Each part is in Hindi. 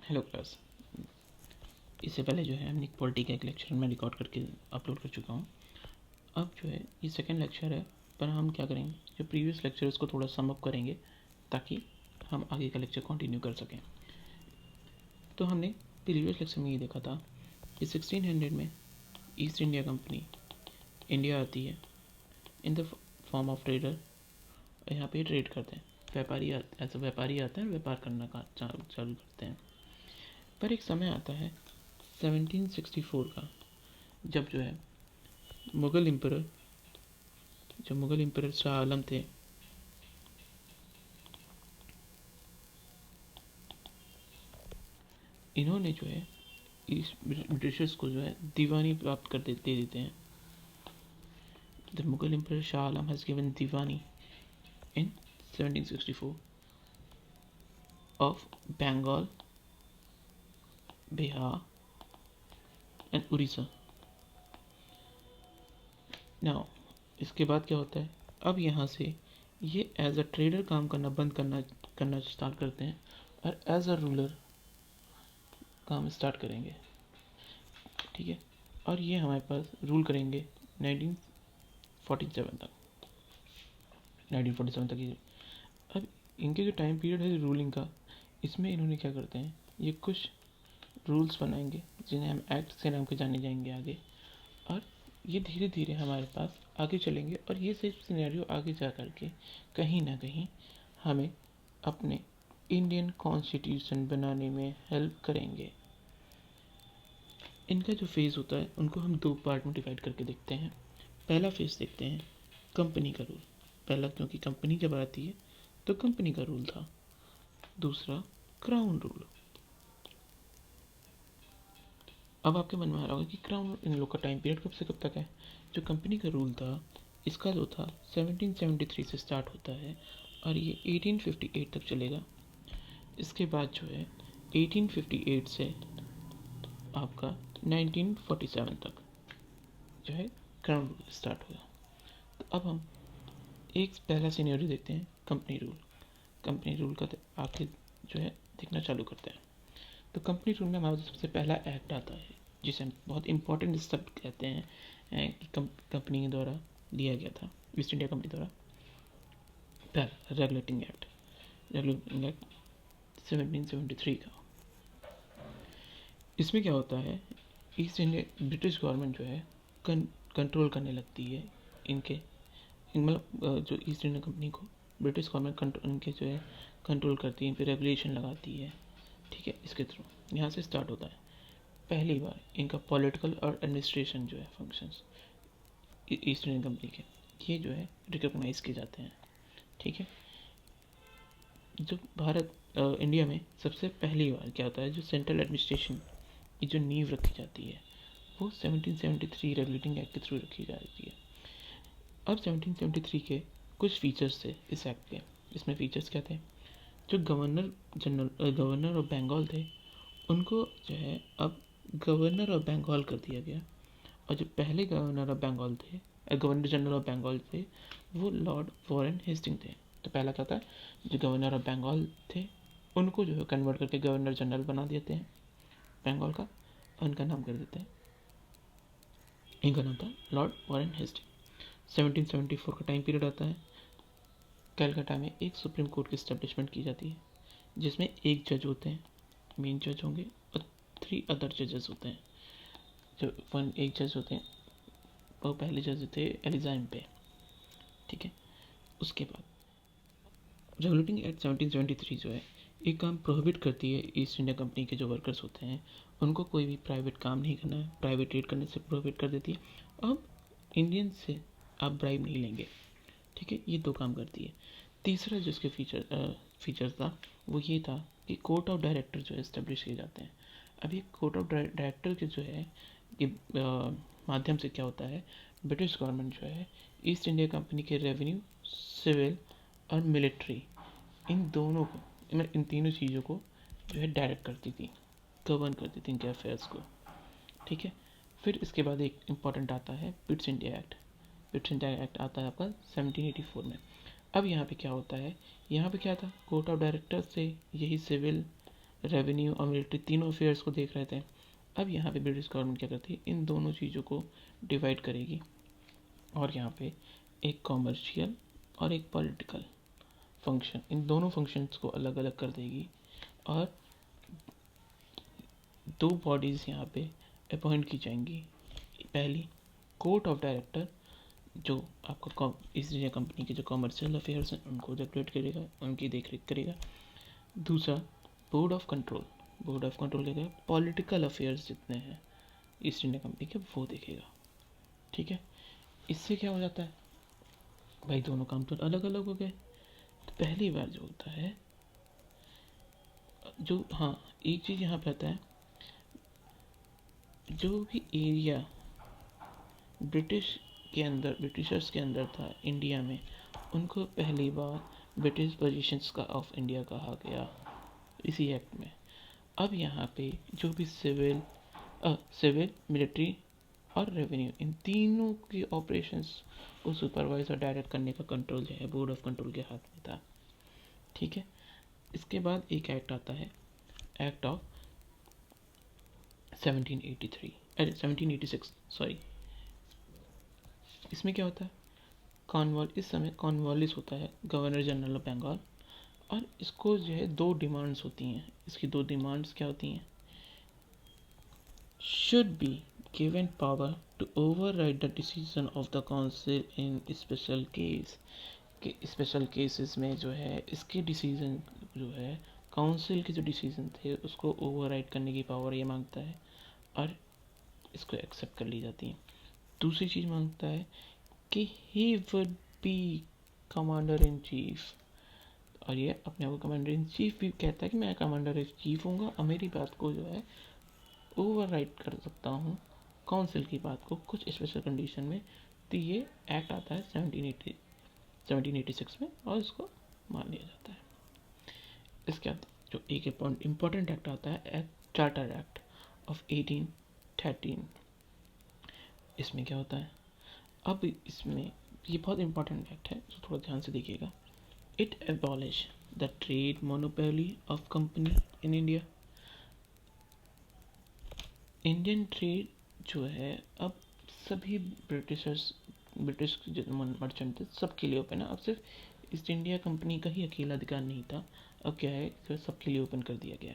Hello class. इससे पहले जो है हमने एक पॉलिटी का एक लेक्चर मैं रिकॉर्ड करके अपलोड कर चुका हूँ। अब जो है ये सेकंड लेक्चर है, पर हम क्या करेंगे, जो प्रीवियस लेक्चर है उसको थोड़ा सम अप करेंगे ताकि हम आगे का लेक्चर कंटिन्यू कर सकें। तो हमने प्रीवियस लेक्चर में ये देखा था कि 1600 में ईस्ट इंडिया कंपनी इंडिया आती है in the form of trader. यहाँ पे ट्रेड करते हैं, व्यापारी ऐसे व्यापारी आते हैं, व्यापार करना का चालू करते हैं। पर एक समय आता है 1764 का, जब जो है मुग़ल एम्परर शाह आलम थे, इन्होंने जो है इस ब्रिटिशर्स को जो है दीवानी प्राप्त कर दे देते हैं। The Mughal emperor Shah Alam has given diwani in 1764 of Bengal, Bihar and Orissa. Now इसके बाद क्या होता है, अब यहाँ से ये एज अ ट्रेडर काम करना बंद करना स्टार्ट करते हैं और एज अ रूलर काम स्टार्ट करेंगे। ठीक है, और ये हमारे पास रूल करेंगे 1947 तक ये। अब इनके जो टाइम पीरियड है रूलिंग का, इसमें इन्होंने क्या करते हैं, ये कुछ रूल्स बनाएंगे जिन्हें हम एक्ट से नाम के जाने जाएंगे आगे, और ये धीरे धीरे हमारे पास आगे चलेंगे और ये सब सिनेरियो आगे जा कर के कहीं ना कहीं हमें अपने इंडियन कॉन्स्टिट्यूशन बनाने में हेल्प करेंगे। इनका जो फेज़ होता है उनको हम दो पार्ट में डिवाइड करके देखते हैं। पहला फेज़ देखते हैं कंपनी का रूल। पहला क्योंकि कंपनी जब आती है तो कंपनी का रूल था। दूसरा क्राउन रूल। अब आपके मन में आ रहा होगा कि क्राउन इन लोग का टाइम पीरियड कब से कब तक है। जो कंपनी का रूल था इसका जो था 1773 से स्टार्ट होता है और ये 1858 तक चलेगा। इसके बाद जो है 1858 से आपका 1947 तक जो है क्राउन रूल स्टार्ट हुआ। तो अब हम एक पहला सिनेरियो देखते हैं, कंपनी रूल। कंपनी रूल का आखिर जो है देखना चालू करते हैं। तो कंपनी रूल में हमारा सबसे पहला एक्ट आता है जिसे हम बहुत इंपॉर्टेंट स्टेप कहते हैं कि कंपनी के द्वारा लिया गया था, ईस्ट इंडिया कंपनी द्वारा। पहला रेगुलेटिंग एक्ट 1773 का। इसमें क्या होता है, ईस्ट इंडिया ब्रिटिश गवर्नमेंट जो है कंट्रोल करने लगती है इनके मतलब जो ईस्ट इंडिया कंपनी को ब्रिटिश गवर्नमेंट इनके जो है कंट्रोल करती है, इन पर रेगुलेशन लगाती है। ठीक है, इसके थ्रू यहाँ से स्टार्ट होता है पहली बार इनका पॉलिटिकल और एडमिनिस्ट्रेशन जो है फंक्शंस ईस्ट इंडियन कंपनी के, ये जो है रिकॉग्नाइज किए जाते हैं। ठीक है, जो भारत इंडिया में सबसे पहली बार क्या होता है, जो सेंट्रल एडमिनिस्ट्रेशन की जो नींव रखी जाती है वो 1773 रेगुलेटिंग एक्ट के थ्रू रखी जाती है। अब 1773 के कुछ फीचर्स थे इस एक्ट के। इसमें फीचर्स क्या थे, जो गवर्नर ऑफ बंगाल थे उनको जो है अब गवर्नर ऑफ बंगाल कर दिया गया, और जो पहले गवर्नर ऑफ बंगाल थे, गवर्नर जनरल ऑफ बंगाल थे, वो लॉर्ड वॉरेन हेस्टिंग थे। तो पहला क्या था, जो गवर्नर ऑफ बंगाल थे उनको जो है कन्वर्ट करके गवर्नर जनरल बना देते हैं बंगाल का, और उनका नाम कर देते हैं, इनका नाम था लॉर्ड वॉरेन हेस्टिंग। 1774 का टाइम पीरियड आता है। कलकत्ता में एक सुप्रीम कोर्ट की स्टैब्लिशमेंट की जाती है जिसमें एक जज होते हैं, मेन जज होंगे, और 3 अदर जजेस होते हैं। जो एक जज होते हैं वो पहले जज थे एलिजाइम पे। ठीक है, उसके बाद रेगुलेटिंग एक्ट 1773 जो है एक काम प्रोहिबिट करती है ईस्ट इंडिया कंपनी के जो वर्कर्स होते हैं उनको कोई भी प्राइवेट काम नहीं करना है, प्राइवेट ट्रेड करने से प्रोहिबिट कर देती है। अब इंडियन से आप ब्राइब नहीं लेंगे। ठीक है, ये 2 काम करती है। तीसरा जो इसके फीचर था वो ये था कि कोर्ट ऑफ डायरेक्टर जो है इस्टेब्लिश किए जाते हैं। अभी कोर्ट ऑफ डायरेक्टर के जो है ये माध्यम से क्या होता है, ब्रिटिश गवर्नमेंट जो है ईस्ट इंडिया कंपनी के रेवेन्यू, सिविल और मिलिट्री, इन दोनों को, इन तीनों चीज़ों को जो है डायरेक्ट करती थी, गवर्न करती थी इनके अफेयर्स को। ठीक है, फिर इसके बाद एक इम्पॉर्टेंट आता है Pitt's India act. Pitt's India act आता है आपका 1784 में। अब यहाँ पे क्या होता है, यहाँ पे क्या था, कोर्ट ऑफ डायरेक्टर से यही सिविल रेवेन्यू और मिलिट्री तीनों अफेयर्स को देख रहे थे। अब यहाँ पे ब्रिटिश गवर्नमेंट क्या करती है, इन दोनों चीज़ों को डिवाइड करेगी और यहाँ पे एक कॉमर्शियल और एक पॉलिटिकल फंक्शन, इन दोनों फंक्शंस को अलग अलग कर देगी और दो बॉडीज़ यहाँ पे अपॉइंट की जाएंगी। पहली कोर्ट ऑफ डायरेक्टर, जो आपका ईस्ट इंडिया कंपनी के जो कॉमर्शियल अफेयर्स हैं उनको रेगुलेट करेगा, उनकी देखरेख करेगा। दूसरा board of control, board of control करेगा पॉलिटिकल अफेयर्स जितने हैं ईस्ट इंडिया कंपनी के वो देखेगा। ठीक है, इससे क्या हो जाता है भाई, दोनों काम तो अलग अलग हो गए। तो पहली बार जो होता है जो, हाँ एक चीज़ यहाँ पे आता है, जो भी एरिया ब्रिटिशर्स के अंदर था इंडिया में, उनको पहली बार ब्रिटिश पोजीशंस का ऑफ इंडिया कहा गया इसी एक्ट में। अब यहाँ पे जो भी सिविल मिलिट्री और रेवेन्यू, इन तीनों की ऑपरेशंस को सुपरवाइज और डायरेक्ट करने का कंट्रोल जो है बोर्ड ऑफ कंट्रोल के हाथ में था। ठीक है, इसके बाद एक एक्ट आता है, एक्ट ऑफ 1786 सॉरी। इसमें क्या होता है, इस समय कॉर्नवालिस होता है गवर्नर जनरल ऑफ बंगाल, और इसको जो है दो डिमांड्स होती हैं। इसकी दो डिमांड्स क्या होती हैं, should be given power to override the decision of the council in special case, कि स्पेशल केसेस में जो है इसके डिसीजन जो है काउंसिल के जो डिसीजन थे उसको ओवरराइड करने की पावर ये मांगता है और इसको एक्सेप्ट कर ली जाती है। दूसरी चीज़ मांगता है कि he would be commander in chief, और ये अपने आप को कमांडर इन चीफ भी कहता है कि मैं कमांडर इन चीफ हूँगा और मेरी बात को जो है ओवरराइड कर सकता हूँ काउंसिल की बात को कुछ स्पेशल कंडीशन में। तो ये एक्ट आता है 1786 में और इसको मान लिया जाता है। इसके बाद जो एक इम्पॉर्टेंट एक्ट आता है, चार्टर एक्ट ऑफ 1813। इसमें क्या होता है, अब इसमें ये बहुत इंपॉर्टेंट एक्ट है तो थोड़ा ध्यान से देखिएगा। It abolish the trade monopoly of company in India. Indian trade जो है अब सभी ब्रिटिश जो मर्चेंट थे सबके लिए ओपन है। अब सिर्फ ईस्ट इंडिया कंपनी का ही अकेला अधिकार नहीं था, अब क्या है तो सबके लिए ओपन कर दिया गया।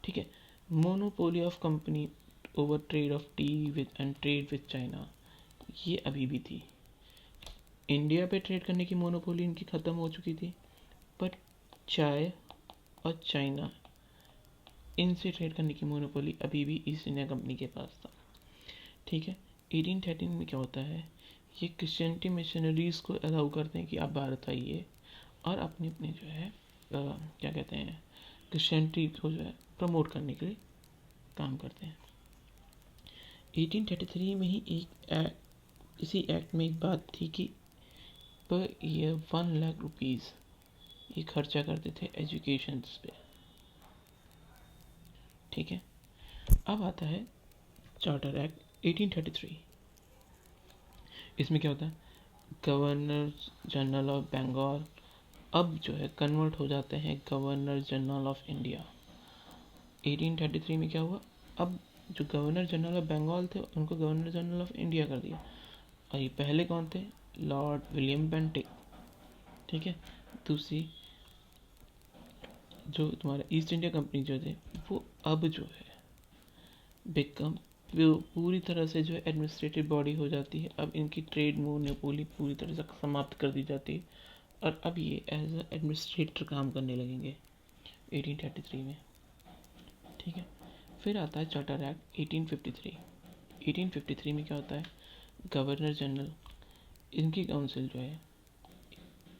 ठीक है, monopoly of company over trade off T with and trade with China, ये अभी भी थी। इंडिया पे ट्रेड करने की मोनोपोली इनकी ख़त्म हो चुकी थी, बट चाय और चाइना इनसे ट्रेड करने की मोनोपोली अभी भी ईस्ट इंडिया कंपनी के पास था। ठीक है, 1813 में क्या होता है, ये क्रिश्चियनिटी मिशनरीज़ को अलाउ करते हैं कि आप भारत आइए और अपने अपने जो है क्या कहते हैं क्रिश्चियनिटी को जो है प्रमोट करने के लिए काम करते हैं। 1833 में ही इसी एक्ट में एक बात थी कि पर ईयर 1 लाख रुपीज़ ये खर्चा करते थे एजुकेशन पे। ठीक है, अब आता है चार्टर एक्ट 1833। इसमें क्या होता है, गवर्नर जनरल ऑफ बंगाल अब जो है कन्वर्ट हो जाते हैं गवर्नर जनरल ऑफ इंडिया। 1833 में क्या हुआ, अब जो गवर्नर जनरल ऑफ बंगाल थे उनको गवर्नर जनरल ऑफ इंडिया कर दिया, और ये पहले कौन थे, लॉर्ड विलियम बेंटिक। ठीक है, दूसरी जो तुम्हारा ईस्ट इंडिया कंपनी जो थे वो अब जो है बिकम पूरी तरह से जो है एडमिनिस्ट्रेटिव बॉडी हो जाती है। अब इनकी ट्रेड मोनोपोली पूरी तरह से समाप्त कर दी जाती है और अब ये एज अ एडमिनिस्ट्रेटर काम करने लगेंगे 1833 में। ठीक है, फिर आता है चार्टर एक्ट 1853। 1853 में क्या होता है, गवर्नर जनरल इनकी काउंसिल जो है,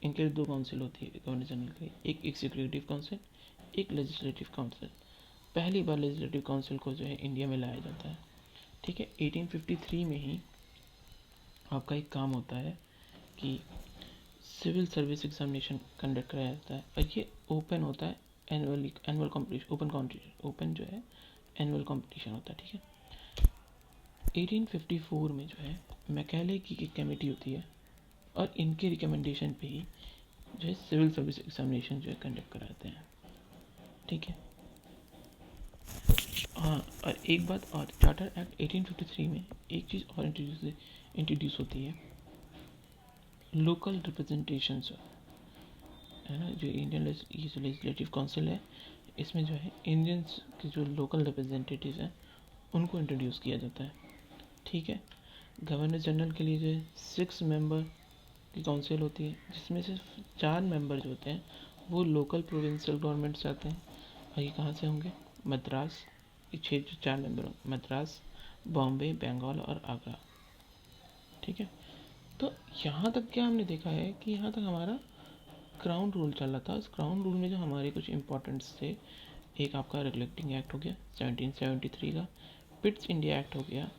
इनके दो काउंसिल होती है गवर्नर जनरल की, एक एग्जीक्यूटिव काउंसिल एक लेजिस्लेटिव काउंसिल। पहली बार लेजिस्लेटिव काउंसिल को जो है इंडिया में लाया जाता है। ठीक है, 1853 में ही आपका एक काम होता है कि सिविल सर्विस एग्जामिनेशन कंडक्ट कराया जाता है और ये ओपन होता है एनुअल कॉम्पिटिशन, ओपन जो है एनुअल कॉम्पिटिशन होता है। ठीक है, 1854 में जो है मैकेले की एक कमेटी होती है और इनके रिकमेंडेशन पे ही जो है सिविल सर्विस एग्जामिनेशन जो है कंडक्ट कराते हैं। ठीक है, हाँ, और एक बात और, चार्टर एक्ट 1853 में एक चीज़ और इंट्रोड्यूस होती है, लोकल रिप्रेजेंटेशंस, है ना, जो इंडियन ये जो लेजिस्लेटिव काउंसिल है, इसमें जो है इंडियंस के जो लोकल रिप्रेजेंटेटिव्स हैं उनको इंट्रोड्यूस किया जाता है। ठीक है, गवर्नर जनरल के लिए जो है 6 मेंबर की काउंसिल होती है, जिसमें से 4 मेंबर जो होते हैं वो लोकल प्रोविंशियल गवर्नमेंट से आते हैं। और ये कहाँ से होंगे? मद्रास, ये 6 जो 4 मेंबर होंगे, मद्रास, बॉम्बे, बंगाल और आगरा। ठीक है, तो यहाँ तक क्या हमने देखा है कि यहाँ तक हमारा क्राउन रूल चल रहा था। इस क्राउन रूल में जो हमारे कुछ इंपॉर्टेंट्स थे, एक आपका रेगुलेटिंग एक्ट हो गया 1773 का, पिट्स इंडिया एक्ट हो गया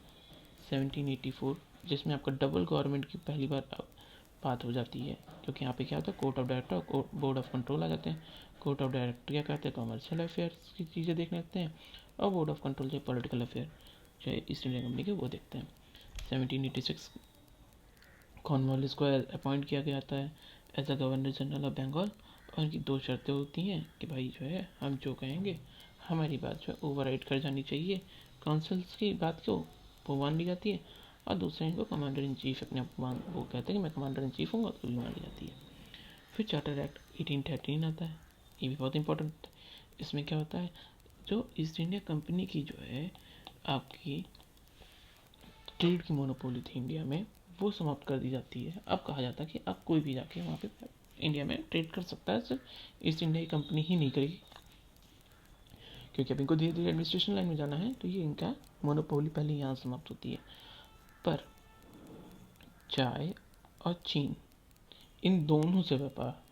1784, जिसमें आपका डबल गवर्नमेंट की पहली बार बात हो जाती है, क्योंकि यहाँ पे क्या होता है, कोर्ट ऑफ डायरेक्टर और बोर्ड ऑफ कंट्रोल आ जाते हैं। कोर्ट ऑफ डायरेक्टर क्या करते हैं, कमर्शियल अफेयर्स की चीज़ें देखने लगते हैं, और बोर्ड ऑफ कंट्रोल जो पॉलिटिकल अफेयर जो है ईस्ट इंडिया कंपनी के वो देखते हैं। 1786 कॉर्नवालिस को अपॉइंट किया गया था as a governor general of Bengal, और उनकी 2 शर्तें होती हैं कि भाई जो है हम जो कहेंगे हमारी बात जो है ओवरराइड कर जानी चाहिए, काउंसिल्स की बात को वो मान ली जाती है, और दूसरे इनको कमांडर इन चीफ अपने आप वो कहते हैं कि मैं कमांडर इन चीफ हूँ, तो भी मान ली जाती है। फिर चार्टर एक्ट 1813 आता है, ये भी बहुत इंपॉर्टेंट। इसमें क्या होता है, जो ईस्ट इंडिया कंपनी की जो है आपकी ट्रेड की मोनोपोली थी इंडिया में, वो समाप्त कर दी जाती है। अब कहा जाता है कि अब कोई भी जाके वहाँ पे इंडिया में ट्रेड कर सकता है, सिर्फ ईस्ट इंडिया की कंपनी ही नहीं करेगी, क्योंकि अब इनको धीरे धीरे एडमिनिस्ट्रेशन लाइन में जाना है, तो ये इनका मोनोपोली पहले यहाँ समाप्त होती है। पर चाय और चीन, इन दोनों से व्यापार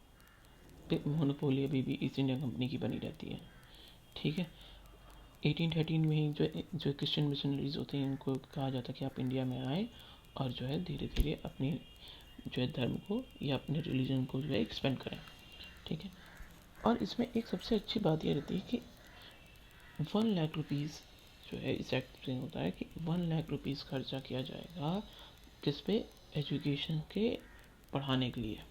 पे मोनोपोली अभी भी ईस्ट इंडिया कंपनी की बनी रहती है। ठीक है, 1813 में ही जो क्रिश्चियन मिशनरीज होते हैं इनको कहा जाता है कि आप इंडिया में आए और जो है धीरे धीरे अपनी जो है धर्म को या अपने रिलीजन को जो है एक्सपेंड करें। ठीक है, और इसमें एक सबसे अच्छी बात यह रहती है कि 1 लाख रुपीज़ जो है इस एक्ट में होता है कि 1 लाख रुपीज़ खर्चा किया जाएगा किस पे, एजुकेशन के पढ़ाने के लिए।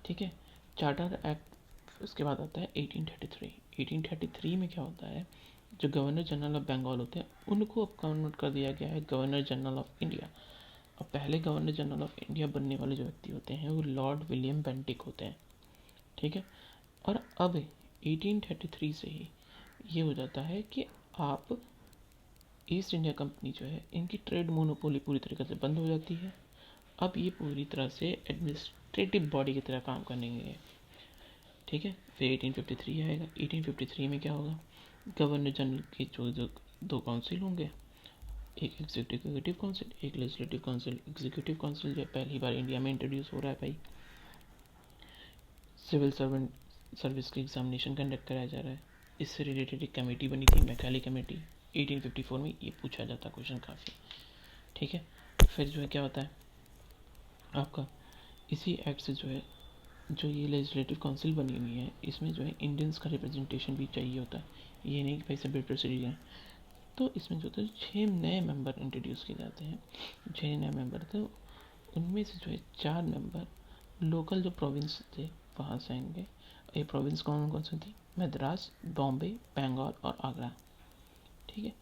ठीक है, चार्टर एक्ट उसके बाद आता है 1833। 1833 में क्या होता है, जो गवर्नर जनरल ऑफ बंगाल होते हैं उनको अब कन्वर्ट कर दिया गया है गवर्नर जनरल ऑफ इंडिया। अब पहले गवर्नर जनरल ऑफ इंडिया बनने वाले जो व्यक्ति होते हैं वो लॉर्ड विलियम बेंटिक होते हैं। ठीक है, और अब 1833 से ही ये हो जाता है कि आप ईस्ट इंडिया कंपनी जो है इनकी ट्रेड मोनोपोली पूरी तरीके से बंद हो जाती है। अब ये पूरी तरह से एडमिनिस्ट्रेटिव बॉडी की तरह काम करने लगे। ठीक है, फिर 1853 आएगा। 1853 में क्या होगा, गवर्नर जनरल के जो 2 काउंसिल होंगे, एक एग्जीक्यूटिव काउंसिल, एक लेजिस्लेटिव काउंसिल। एग्जीक्यूटिव काउंसिल जो पहली बार इंडिया में इंट्रोड्यूस हो रहा है भाई, सिविल सर्विस की एग्जामिनेशन कंडक्ट कराया जा रहा है, इससे रिलेटेड एक कमेटी बनी थी, मैकाले कमेटी। 1854 में ये पूछा जाता क्वेश्चन काफ़ी। ठीक है, फिर जो है क्या होता है आपका, इसी एक्ट से जो है जो ये लेजिस्लेटिव काउंसिल बनी हुई है इसमें जो है इंडियंस का रिप्रेजेंटेशन भी चाहिए होता है, ये नहीं कि भाई सेपरेट प्रोसीजर है। तो इसमें जो होता है 6 नए मेंबर इंट्रोड्यूस किए जाते हैं। 6 नए मेंबर थे, उनमें से जो है 4 मेंबर लोकल जो प्रोविंस थे वहाँ से आएंगे। ये प्रोविंस कौन कौन सी थी, मद्रास, बॉम्बे, बंगाल और आगरा। ठीक है,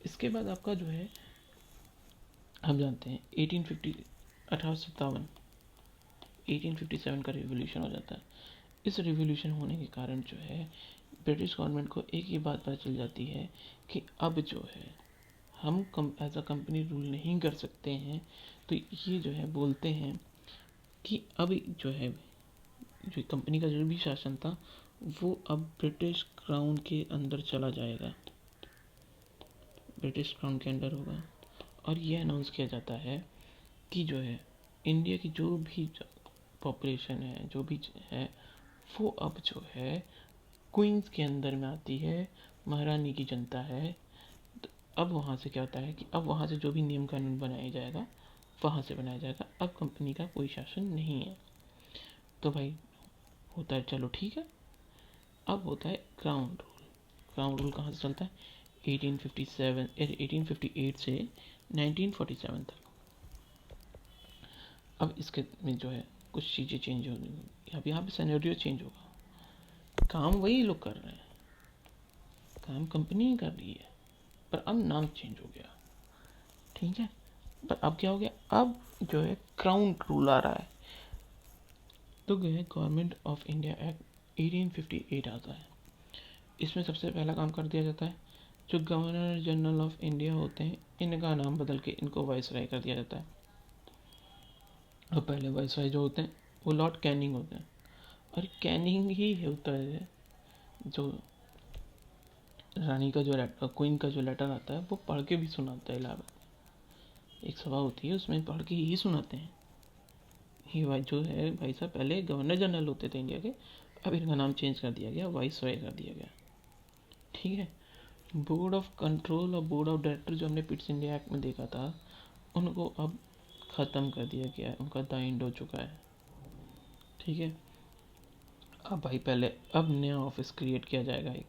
इसके बाद आपका जो है हम जानते हैं 1857 का रिवोल्यूशन हो जाता है। इस रिवोल्यूशन होने के कारण जो है ब्रिटिश गवर्नमेंट को एक ही बात पता चल जाती है कि अब जो है हम एज अ कंपनी रूल नहीं कर सकते हैं। तो ये जो है बोलते हैं कि अब जो है जो कंपनी का जो भी शासन था वो अब ब्रिटिश क्राउन के अंदर चला जाएगा, ब्रिटिश क्राउन के अंडर होगा। और ये अनाउंस किया जाता है कि जो है इंडिया की जो भी पॉपुलेशन है, जो भी है, वो अब जो है क्वींस के अंदर में आती है, महारानी की जनता है। तो अब वहाँ से क्या होता है कि अब वहाँ से जो भी नियम कानून बनाया जाएगा वहाँ से बनाया जाएगा, अब कंपनी का कोई शासन नहीं है। तो भाई होता है, चलो ठीक है। अब होता है क्राउन रूल। क्राउन रूल कहाँ से चलता है, 1858 से 1947 तक। अब इसके में जो है कुछ चीज़ें चेंज होगी, अब यहाँ पे सिनेरियो चेंज होगा। काम वही लोग कर रहे हैं, काम कंपनी ही कर रही है, पर अब नाम चेंज हो गया, ठीक है। पर अब क्या हो गया, अब जो है क्राउन रूल आ रहा है, तो जो है गवर्नमेंट ऑफ इंडिया एक्ट 1858 आता है। इसमें सबसे पहला काम कर दिया जाता है, जो गवर्नर जनरल ऑफ इंडिया होते हैं इनका नाम बदल के इनको वाइसराय कर दिया जाता है। और पहले वाइसराय जो होते हैं वो लॉर्ड कैनिंग होते हैं, और कैनिंग ही होता है जो रानी का जो क्वीन का जो लेटर आता है वो पढ़ के भी सुनाता है। इलाहाबाद एक सभा होती है उसमें पढ़ के ही सुनाते हैं। ये भाई जो है भाई साहब पहले गवर्नर जनरल होते थे इंडिया के, अब इनका नाम चेंज कर दिया गया, वाइसराय कर दिया गया, ठीक है। बोर्ड ऑफ कंट्रोल और बोर्ड ऑफ डायरेक्टर जो हमने पिट्स इंडिया एक्ट में देखा था उनको अब ख़त्म कर दिया गया है, उनका दाइंड हो चुका है, ठीक है। अब भाई पहले अब नया ऑफिस क्रिएट किया जाएगा एक,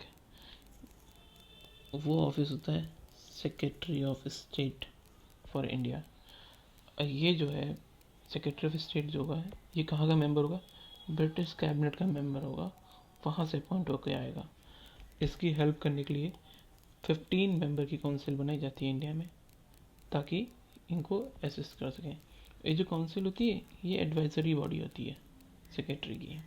वो ऑफिस होता है secretary of state for India. ये जो है सेक्रेटरी ऑफ स्टेट जो होगा ये कहाँ का मेंबर होगा, ब्रिटिश कैबिनेट का मेंबर होगा, वहाँ से अपॉइंट होकर आएगा। इसकी हेल्प करने के लिए 15 मेंबर की काउंसिल बनाई जाती है इंडिया में, ताकि इनको असिस्ट कर सकें। ये जो काउंसिल होती है ये एडवाइजरी बॉडी होती है सेक्रेटरी की।